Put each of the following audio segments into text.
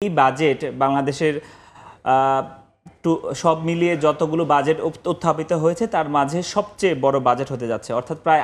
এই বাজেট বাংলাদেশের সব মিলিয়ে যতগুলো বাজেট উত্থাপিত হয়েছে তার মাঝে সবচেয়ে বড় বাজেট হতে যাচ্ছে, অর্থাৎ প্রায়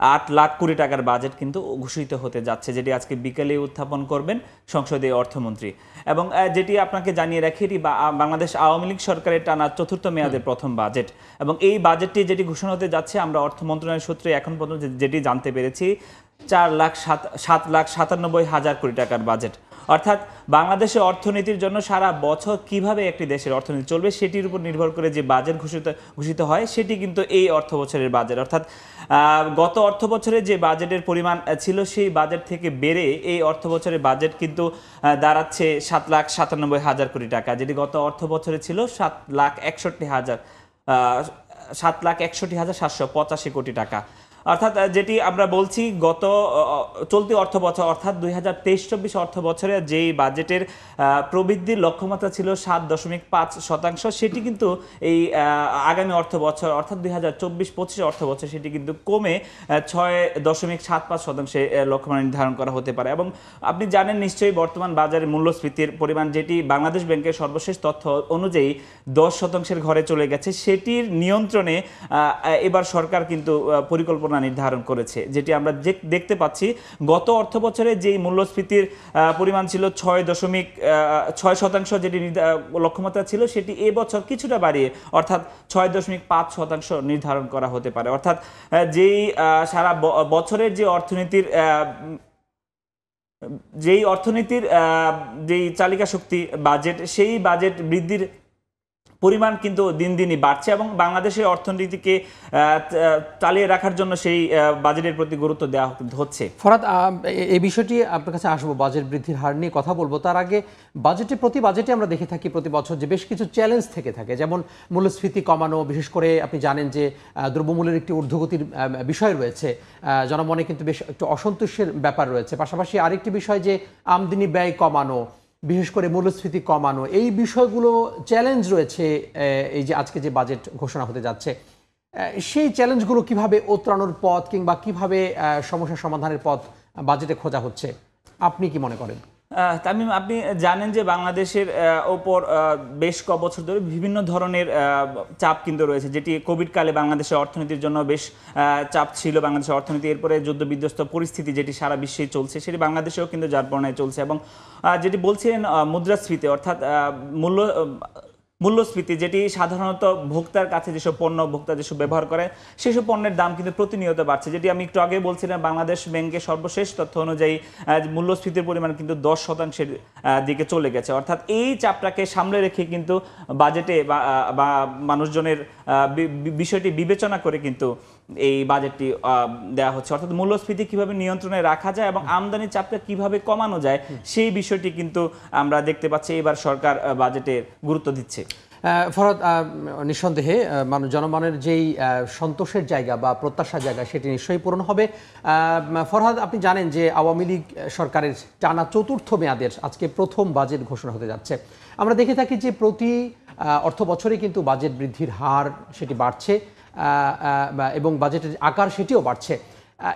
8 লাখ কোটি টাকার বাজেট কিন্তু ঘোষিত হতে যাচ্ছে, যেটি আজকে বিকেলে উত্থাপন করবেন সংসদীয় অর্থমন্ত্রী। এবং যেটি আপনাকে জানিয়ে রাখি, এটি বাংলাদেশ আওয়ামী লীগ সরকারের টানা চতুর্থ মেয়াদের প্রথম বাজেট। এবং এই বাজেটটি যেটি ঘোষণা হতে যাচ্ছে, আমরা অর্থ মন্ত্রণালয়ের সূত্রে এখন পর্যন্ত যেটি জানতে পেরেছি, 4,97,হাজার কোটি টাকার বাজেট। অর্থাৎ বাংলাদেশের অর্থনীতির জন্য সারা বছর কিভাবে একটি দেশের অর্থনীতি চলবে সেটির উপর নির্ভর করে যে বাজেট ঘোষিত হয়, সেটি কিন্তু এই অর্থ বছরের বাজেট। অর্থাৎ গত অর্থ বছরে যে বাজেটের পরিমাণ ছিল সেই বাজেট থেকে বেড়ে এই অর্থ বছরের বাজেট কিন্তু দাঁড়াচ্ছে 7,97,হাজার কোটি টাকা, যেটি গত অর্থ বছরে ছিল 7,61,785 কোটি টাকা। অর্থাৎ যেটি আমরা বলছি, গত চলতি অর্থ বছর অর্থাৎ 2023-24 অর্থ বছরে যেই বাজেটের প্রবৃদ্ধির লক্ষ্যমাত্রা ছিল 7.5%, সেটি কিন্তু এই আগামী অর্থ বছর অর্থাৎ 2024-25 অর্থ বছর সেটি কিন্তু কমে 6.75% লক্ষ্যমাত্রা নির্ধারণ করা হতে পারে। এবং আপনি জানেন নিশ্চয়ই, বর্তমান বাজারে মূল্যস্ফীতির পরিমাণ, যেটি বাংলাদেশ ব্যাংকের সর্বশেষ তথ্য অনুযায়ী 10% ঘরে চলে গেছে, সেটির নিয়ন্ত্রণে এবার সরকার কিন্তু পরিকল্পনা নির্ধারণ করেছে। যেটি আমরা দেখতে পাচ্ছি, গত অর্থ বছরে যেই মূল্যস্ফীতির পরিমাণ ছিল 6.6%, যেটি লক্ষ্যমাত্রা ছিল, সেটি এবছর কিছুটা বাড়িয়ে অর্থাৎ 6.5% নির্ধারণ করা হতে পারে। অর্থাৎ যেই সারা বছরের যে অর্থনীতির যেই চালিকা শক্তি বাজেট, সেই বাজেট বৃদ্ধির পরিমাণ কিন্তু দিন দিনই বাড়ছে এবং বাংলাদেশের অর্থনীতিকে চালিয়ে রাখার জন্য সেই বাজেটের প্রতি গুরুত্ব দেওয়া হচ্ছে। ফরহাদ, এই বিষয়টি আপনার কাছে আসবো, বাজেট বৃদ্ধির হার নিয়ে কথা বলবো। তার আগে প্রতি বাজেটে আমরা দেখে থাকি প্রতি বছর যে বেশ কিছু চ্যালেঞ্জ থেকে থাকে, যেমন মূল্যস্ফীতি কমানো। বিশেষ করে আপনি জানেন যে দ্রব্যমূল্যের একটি ঊর্ধ্বগতির বিষয় রয়েছে, জনমনে কিন্তু বেশ একটু অসন্তোষের ব্যাপার রয়েছে। পাশাপাশি আরেকটি বিষয় যে আমদানি ব্যয় কমানো, বিশেষ করে মূল্যস্ফীতি কমানো, এই বিষয়গুলো চ্যালেঞ্জ রয়েছে। এই যে আজকে যে বাজেট ঘোষণা হতে যাচ্ছে, সেই চ্যালেঞ্জগুলো কিভাবে উতরানোর পথ কিংবা কিভাবে সমস্যা সমাধানের পথ বাজেটে খোঁজা হচ্ছে, আপনি কি মনে করেন? তামিম, আপনি জানেন যে বাংলাদেশের ওপর বেশ কয়েক ধরে বিভিন্ন ধরনের চাপ কিন্তু রয়েছে, যেটি কোভিডকালে বাংলাদেশের অর্থনীতির জন্য বেশ চাপ ছিল। বাংলাদেশের অর্থনীতি এরপরে যুদ্ধ বিধ্বস্ত পরিস্থিতি, যেটি সারা বিশ্বেই চলছে, সেটি বাংলাদেশেও কিন্তু যার পর্যায়ে চলছে। এবং যেটি বলছিলেন মুদ্রাস্ফীতি অর্থাৎ মূল্যস্ফীতি, যেটি সাধারণত ভোক্তার কাছে যেসব পণ্য ভোক্তা যেসব ব্যবহার করে সেসব পণ্যের দাম কিন্তু প্রতিনিয়ত বাড়ছে। যেটি আমি একটু আগে বলছিলাম, বাংলাদেশ ব্যাংকের সর্বশেষ তথ্য অনুযায়ী মূল্যস্ফীতির পরিমাণ কিন্তু 10% দিকে চলে গেছে। অর্থাৎ এই চাপটাকে সামলে রেখে কিন্তু বাজেটে বা মানুষজনের বিষয়টি বিবেচনা করে কিন্তু এই বাজেটটি দেওয়া হচ্ছে। অর্থাৎ মূল্যস্ফীতি কিভাবে নিয়ন্ত্রণে রাখা যায় এবং আমদানি চাপটা কিভাবে কমানো যায়, সেই বিষয়টি কিন্তু আমরা দেখতে পাচ্ছি এবার সরকার বাজেটে গুরুত্ব দিচ্ছে। ফরহাদ, নিঃসন্দেহে জনগণের যেই সন্তোষের জায়গা বা প্রত্যাশার জায়গা, সেটি নিশ্চয়ই পূরণ হবে। ফরহাদ, আপনি জানেন যে আওয়ামী লীগ সরকারের টানা চতুর্থ মেয়াদের আজকে প্রথম বাজেট ঘোষণা হতে যাচ্ছে। আমরা দেখে থাকি যে প্রতি অর্থ বছরে কিন্তু বাজেট বৃদ্ধির হার সেটি বাড়ছে এবং বাজেটের আকার সেটিও বাড়ছে।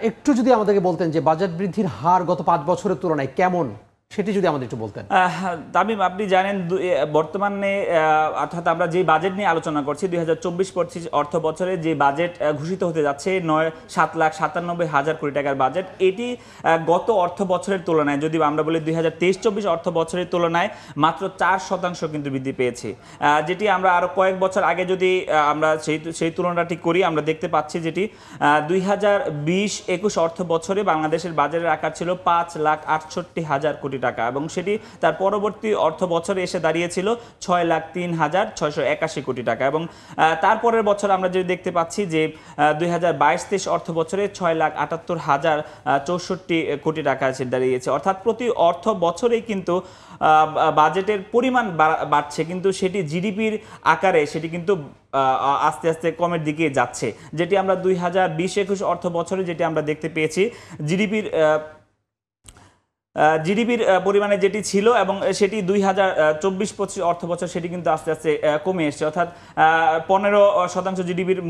একটু যদি আমাদেরকে বলতেন যে বাজেট বৃদ্ধির হার গত 5 বছরের তুলনায় কেমন, সেটি যদি আমাদের একটু বলতেন। তামিম, আপনি জানেন বর্তমানে অর্থাৎ আমরা যে বাজেট নিয়ে আলোচনা করছি, 2024-25 অর্থ বছরে যে বাজেট ঘোষিত হতে যাচ্ছে 7,97,হাজার কোটি টাকার বাজেট, এটি গত অর্থ বছরের তুলনায়, যদি আমরা বলি 2023-24 অর্থ বছরের তুলনায় মাত্র 4% কিন্তু বৃদ্ধি পেয়েছে। যেটি আমরা আরো কয়েক বছর আগে যদি আমরা সেই তুলনাটি করি, আমরা দেখতে পাচ্ছি যেটি 2020-21 অর্থ বছরে বাংলাদেশের বাজেটের আকার ছিল 5,68,000 কোটি টাকা এবং সেটি তার পরবর্তী অর্থ বছরে এসে দাঁড়িয়েছিল 6,03,681 কোটি টাকা। এবং তারপরের বছর আমরা যদি দেখতে পাচ্ছি যে 2022-23 অর্থ বছরে 6,78,064 কোটি টাকা এসে দাঁড়িয়েছে। অর্থাৎ প্রতি অর্থ বছরেই কিন্তু বাজেটের পরিমাণ বাড়ছে, কিন্তু সেটি জিডিপির আকারে সেটি কিন্তু আস্তে আস্তে কমের দিকে যাচ্ছে। যেটি আমরা 2020-21 অর্থ বছরে যেটি আমরা দেখতে পেয়েছি, জিডিপির জিডিপির পরিমাণে যেটি ছিল এবং সেটি 2024-25 অর্থ বছর সেটি কিন্তু আস্তে আস্তে কমে এসেছে, অর্থাৎ 15% জিডিপির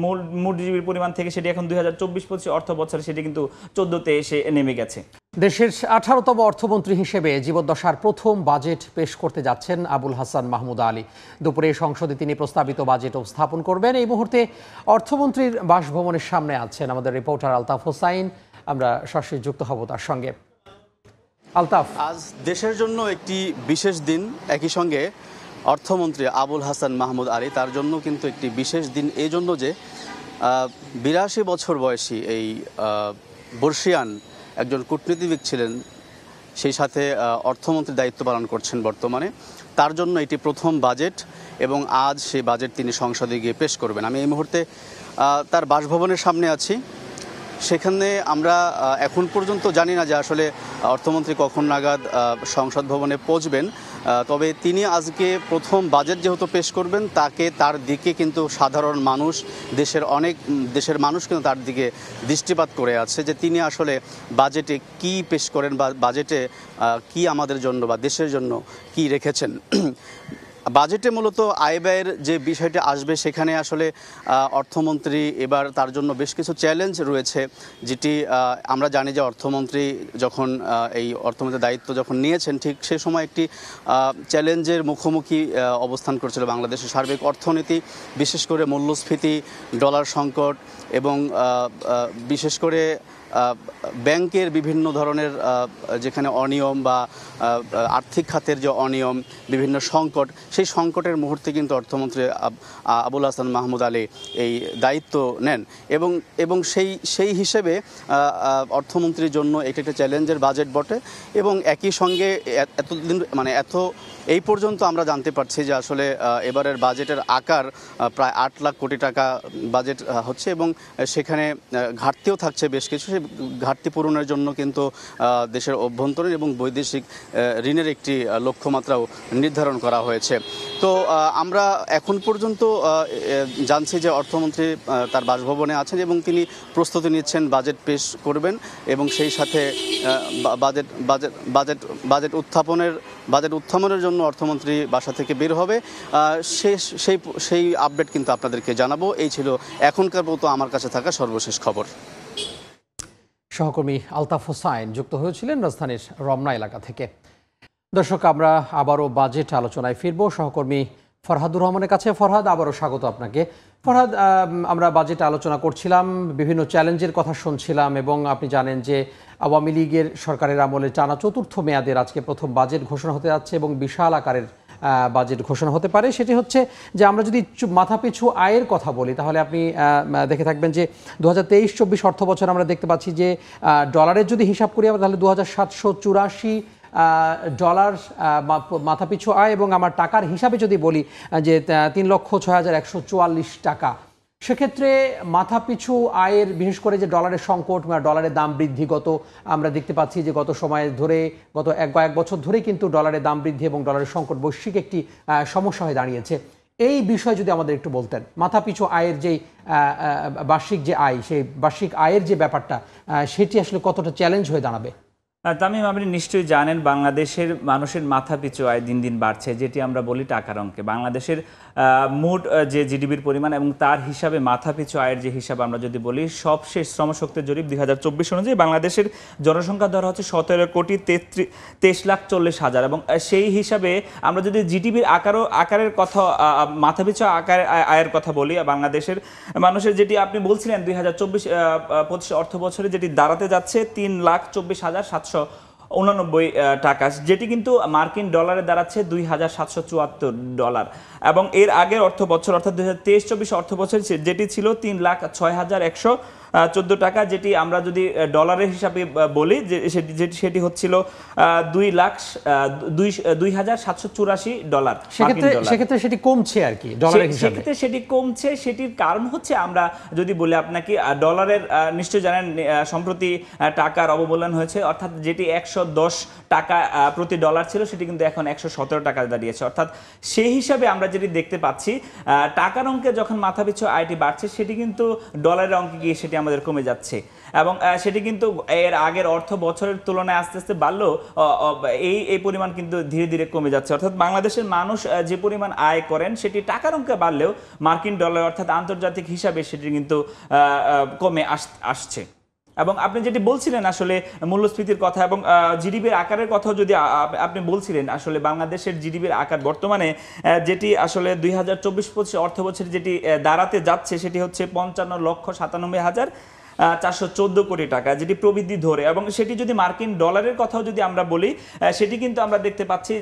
মোট জিডিপির পরিমাণ থেকে সেটি এখন 2024-25 অর্থ বছরে সেটি কিন্তু 14তে এসে নেমে গেছে। দেশের 18তম অর্থমন্ত্রী হিসেবে জীবদ্দশার প্রথম বাজেট পেশ করতে যাচ্ছেন আবুল হাসান মাহমুদ আলী। দুপুরে সংসদে তিনি প্রস্তাবিত বাজেট উপস্থাপন করবেন। এই মুহূর্তে অর্থমন্ত্রীর বাসভবনের সামনে আছেন আমাদের রিপোর্টার আলতাফ হোসাইন। আমরা সরাসরি যুক্ত হব তার সঙ্গে। আলতাফ, আজ দেশের জন্য একটি বিশেষ দিন, একই সঙ্গে অর্থমন্ত্রী আবুল হাসান মাহমুদ আলী তার জন্য কিন্তু একটি বিশেষ দিন, এই জন্য যে 82 বছর বয়সী এই বর্ষিয়ান একজন কূটনীতিবিদ ছিলেন, সেই সাথে অর্থমন্ত্রীর দায়িত্ব পালন করছেন বর্তমানে। তার জন্য এটি প্রথম বাজেট এবং আজ সেই বাজেট তিনি সংসদে গিয়ে পেশ করবেন। আমি এই মুহূর্তে তার বাসভবনের সামনে আছি। সেখানে আমরা এখন পর্যন্ত জানি না যে আসলে অর্থমন্ত্রী কখন নাগাদ সংসদ ভবনে পৌঁছবেন, তবে তিনি আজকে প্রথম বাজেট যেহেতু পেশ করবেন, তার দিকে কিন্তু সাধারণ মানুষ, দেশের মানুষ কিন্তু তার দিকে দৃষ্টিপাত করে আছে যে তিনি আসলে বাজেটে কি পেশ করেন বা বাজেটে কি আমাদের জন্য বা দেশের জন্য কি রেখেছেন। বাজেটে মূলত আয় ব্যয়ের যে বিষয়টি আসবে, সেখানে আসলে অর্থমন্ত্রী এবার তার জন্য বেশ কিছু চ্যালেঞ্জ রয়েছে, যেটি আমরা জানি যে অর্থমন্ত্রী যখন এই অর্থমন্ত্রীর দায়িত্ব যখন নিয়েছেন, ঠিক সে সময় একটি চ্যালেঞ্জের মুখোমুখি অবস্থান করছিল বাংলাদেশের সার্বিক অর্থনীতি, বিশেষ করে মূল্যস্ফীতি, ডলার সংকট এবং বিশেষ করে ব্যাংকের বিভিন্ন ধরনের যেখানে অনিয়ম বা আর্থিক খাতের যে অনিয়ম, বিভিন্ন সংকট, সেই সংকটের মুহূর্তে কিন্তু অর্থমন্ত্রী আবুল হাসান মাহমুদ আলী এই দায়িত্ব নেন এবং সেই হিসেবে অর্থমন্ত্রীর জন্য এটা একটা চ্যালেঞ্জের বাজেট বটে। এবং একই সঙ্গে এতদিন এই পর্যন্ত আমরা জানতে পারছি যে আসলে এবারের বাজেটের আকার প্রায় 8 লাখ কোটি টাকা বাজেট হচ্ছে এবং সেখানে ঘাটতিও থাকছে বেশ কিছু। সেই ঘাটতি পূরণের জন্য কিন্তু দেশের অভ্যন্তরীণ এবং বৈদেশিক ঋণের একটি লক্ষ্যমাত্রাও নির্ধারণ করা হয়েছে। তো আমরা এখন পর্যন্ত জানছি যে অর্থমন্ত্রী তার বাসভবনে আছেন এবং তিনি প্রস্তুতি নিচ্ছেন বাজেট পেশ করবেন এবং সেই সাথে বাজেট উত্থাপনের জন্য অর্থমন্ত্রী বাসা থেকে বের হবে। সেই আপডেট কিন্তু আপনাদেরকে জানাবো। এই ছিল এখনকার মতো আমার কাছে থাকা সর্বশেষ খবর। সহকর্মী আলতাফ হোসাইন যুক্ত হয়েছিলেন রাজধানীর রমনা এলাকা থেকে। দর্শক, আমরা আবারও বাজেট আলোচনায় ফিরব সহকর্মী ফরহাদুর রহমানের কাছে। ফরহাদ, আবারও স্বাগত আপনাকে। ফরহাদ, আমরা বাজেট আলোচনা করছিলাম, বিভিন্ন চ্যালেঞ্জের কথা শুনছিলাম এবং আপনি জানেন যে আওয়ামী লীগের সরকারের আমলে টানা ৪র্থ মেয়াদের আজকে প্রথম বাজেট ঘোষণা হতে যাচ্ছে এবং বিশাল আকারের বাজেট ঘোষণা হতে পারে। সেটি হচ্ছে যে আমরা যদি মাথাপিছু আয়ের কথা বলি, তাহলে আপনি দেখে থাকবেন যে 2023-24 অর্থ বছর আমরা দেখতে পাচ্ছি যে ডলারের যদি হিসাব করি আমরা, তাহলে $2784 মাথাপিছু আয় এবং আমার টাকার হিসাবে যদি বলি যে 3,06,144 টাকা। সেক্ষেত্রে মাথাপিছু আয়ের, বিশেষ করে যে ডলারের সংকট বা ডলারের দাম বৃদ্ধি, আমরা দেখতে পাচ্ছি যে গত সময় ধরে গত কয়েক বছর ধরে কিন্তু ডলারের দাম বৃদ্ধি এবং ডলারের সংকট বৈশ্বিক একটি সমস্যা হয়ে দাঁড়িয়েছে। এই বিষয়ে যদি আমাদের একটু বলতেন, মাথাপিছু আয়ের যে বার্ষিক যে আয়, সেই বার্ষিক আয়ের যে ব্যাপারটা, সেটি আসলে কতটা চ্যালেঞ্জ হয়ে দাঁড়াবে। তামিম, আপনি নিশ্চয়ই জানেন বাংলাদেশের মানুষের মাথাপিছু আয় দিন দিন বাড়ছে, যেটি আমরা বলি টাকার অঙ্কে। বাংলাদেশের মোট যে জিডিপির পরিমাণ এবং তার হিসাবে মাথাপিছু আয়ের যে হিসাব আমরা যদি বলি, সবশেষ শ্রমশক্তির জরিপ 2024 অনুযায়ী বাংলাদেশের জনসংখ্যা ধরা হচ্ছে 17,23,40,000 এবং সেই হিসাবে আমরা যদি জিডিপির আকারের কথা, মাথাপিছু আয়ের কথা বলি, বাংলাদেশের মানুষের যেটি আপনি বলছিলেন 2024-25 অর্থ বছরে যেটি দাঁড়াতে যাচ্ছে 3,24,789 টাকা, যেটি কিন্তু মার্কিন ডলারে দাঁড়াচ্ছে $2,774 এবং এর আগের অর্থ বছর অর্থাৎ 2023-24 অর্থ বছর যেটি ছিল 3,06,114 টাকা, যেটি আমরা যদি ডলারের হিসাবে বলি সেটি হচ্ছিল $2,784। সেক্ষেত্রে সেটি কমছে আর কি ডলারের হিসাবে। সেক্ষেত্রে সেটি কমছে, সেটির কারণ হচ্ছে আমরা যদি বলি আপনাকে, ডলারের নিশ্চয় জানেন সম্প্রতি টাকার অবমূল্যায়ন হয়েছে, অর্থাৎ যেটি 110 টাকা প্রতি ডলার ছিল সেটি কিন্তু এখন 117 টাকা দাঁড়িয়েছে। অর্থাৎ সেই হিসাবে আমরা যেটি দেখতে পাচ্ছি, টাকার অঙ্কে যখন মাথাপিছু আয়টি বাড়ছে, সেটি কিন্তু ডলারের অঙ্কে গিয়ে সেটি আমাদের কমে যাচ্ছে এবং সেটি কিন্তু এর আগের অর্থ বছরের তুলনায় আস্তে আস্তে বাড়লেও এই পরিমাণ কিন্তু ধীরে ধীরে কমে যাচ্ছে। অর্থাৎ বাংলাদেশের মানুষ যে পরিমাণ আয় করেন সেটি টাকার অঙ্কে বাড়লেও মার্কিন ডলার অর্থাৎ আন্তর্জাতিক হিসাবে সেটি কিন্তু কমে আসছে। এবং আপনি যেটি বলছিলেন আসলে মূল্যস্ফীতির কথা এবং জিডিপির আকারের কথাও যদি আপনি বলছিলেন, আসলে বাংলাদেশের জিডিপির আকার বর্তমানে যেটি আসলে 2024-25 অর্থ বছরে যেটি দাঁড়াতে যাচ্ছে সেটি হচ্ছে 55,97,414 কোটি টাকা, যেটি প্রবৃদ্ধি ধরে, এবং সেটি যদি মার্কিন ডলারের কথাও যদি আমরা বলি সেটি কিন্তু আমরা দেখতে পাচ্ছি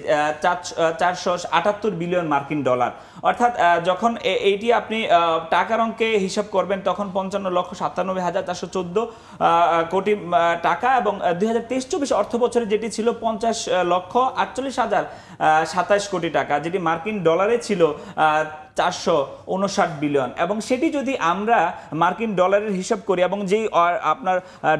478 বিলিয়ন মার্কিন ডলার। অর্থাৎ যখন এইটি আপনি টাকার অঙ্কে হিসাব করবেন তখন 55,97,414 কোটি টাকা, এবং 2023-24 অর্থ বছরে যেটি ছিল 50,48,27 কোটি টাকা, যেটি মার্কিন ডলারে ছিল 459 বিলিয়ন। এবং সেটি যদি আমরা মার্কিন ডলারের হিসাব করি এবং যেই আপনার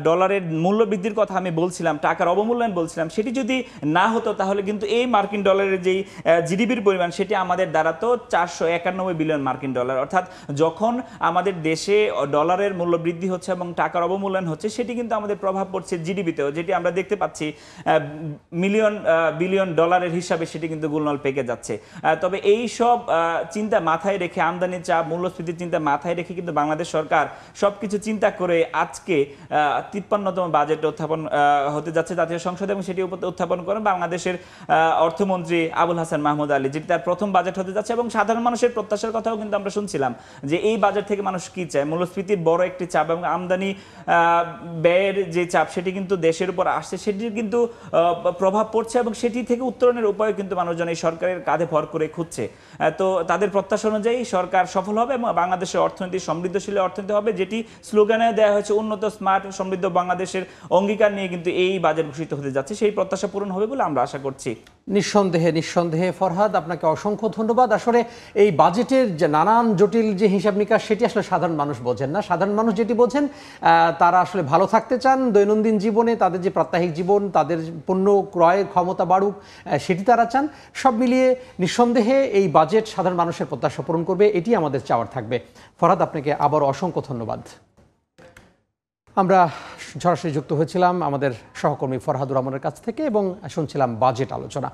ডলারের মূল্য বৃদ্ধির কথা আমি বলছিলাম, টাকার অবমূল্যায়ন বলছিলাম, সেটি যদি না হতো তাহলে কিন্তু এই মার্কিন ডলারের যেই জিডিপির পরিমাণ সেটি আমাদের দ্বারাতো 491 বিলিয়ন মার্কিন ডলার। অর্থাৎ যখন আমাদের দেশে ডলারের মূল্য বৃদ্ধি হচ্ছে এবং টাকার অবমূল্যায়ন হচ্ছে সেটি কিন্তু আমাদের প্রভাব পড়ছে জিডিপিতেও, যেটি আমরা দেখতে পাচ্ছি বিলিয়ন ডলারের হিসাবে সেটি কিন্তু গোলমাল পেকে যাচ্ছে। তবে এই সব চিন্তা মাথায় রেখে, আমদানি চাপ, মূল্যস্ফীতির চিন্তা মাথায় রেখে কিন্তু বাংলাদেশ সরকার সবকিছু চিন্তা করে আজকে 53তম বাজেট উত্থাপন হতে যাচ্ছে জাতীয় সংসদে, এবং সেটি উত্থাপন করেন বাংলাদেশের অর্থমন্ত্রী আবুল হাসান মাহমুদ আলী, যেটি তার প্রথম বাজেট হতে যাচ্ছে। এবং সাধারণ মানুষের প্রত্যাশার কথাও কিন্তু আমরা শুনছিলাম যে এই বাজেট থেকে মানুষ কি চায়, মূল্যস্ফীতির বড় একটি চাপ এবং আমদানি ব্যয়ের যে চাপ সেটি কিন্তু দেশের উপর আসছে, সেটির কিন্তু প্রভাব পড়ছে, এবং সেটি থেকে উত্তরণের উপায় কিন্তু মানুষজন এই সরকারের কাঁধে ভর করে খুঁজছে। তো তাদের প্রত্যাশা অনুযায়ী সরকার সফল হবে এবং বাংলাদেশের অর্থনীতি সমৃদ্ধশীল অর্থনীতি হবে, যেটি স্লোগানে দেওয়া হয়েছে উন্নত, স্মার্ট, সমৃদ্ধ বাংলাদেশের অঙ্গীকার নিয়ে কিন্তু এই বাজেট ঘোষিত হতে যাচ্ছে। সেই প্রত্যাশা পূরণ হবে বলে আমরা আশা করছি। নিঃসন্দেহে ফরহাদ, আপনাকে অসংখ্য ধন্যবাদ। আসলে এই বাজেটের যে নানান জটিল যে হিসাব নিকাশ সেটি আসলে সাধারণ মানুষ বোঝেন না। সাধারণ মানুষ যেটি বোঝেন তারা আসলে ভালো থাকতে চান, দৈনন্দিন জীবনে তাদের যে প্রাত্যহিক জীবন, তাদের পণ্য ক্রয়ের ক্ষমতা বাড়ুক, সেটি তারা চান। সব মিলিয়ে নিঃসন্দেহে এই বাজেট সাধারণ মানুষের প্রত্যাশা পূরণ করবে, এটি আমাদের চাওয়ার থাকবে। ফরহাদ, আপনাকে আবার অসংখ্য ধন্যবাদ। আমরা সরাসরি যুক্ত হয়েছিলাম আমাদের সহকর্মী ফরহাদুর রহমানের কাছ থেকে এবং শুনছিলাম বাজেট আলোচনা।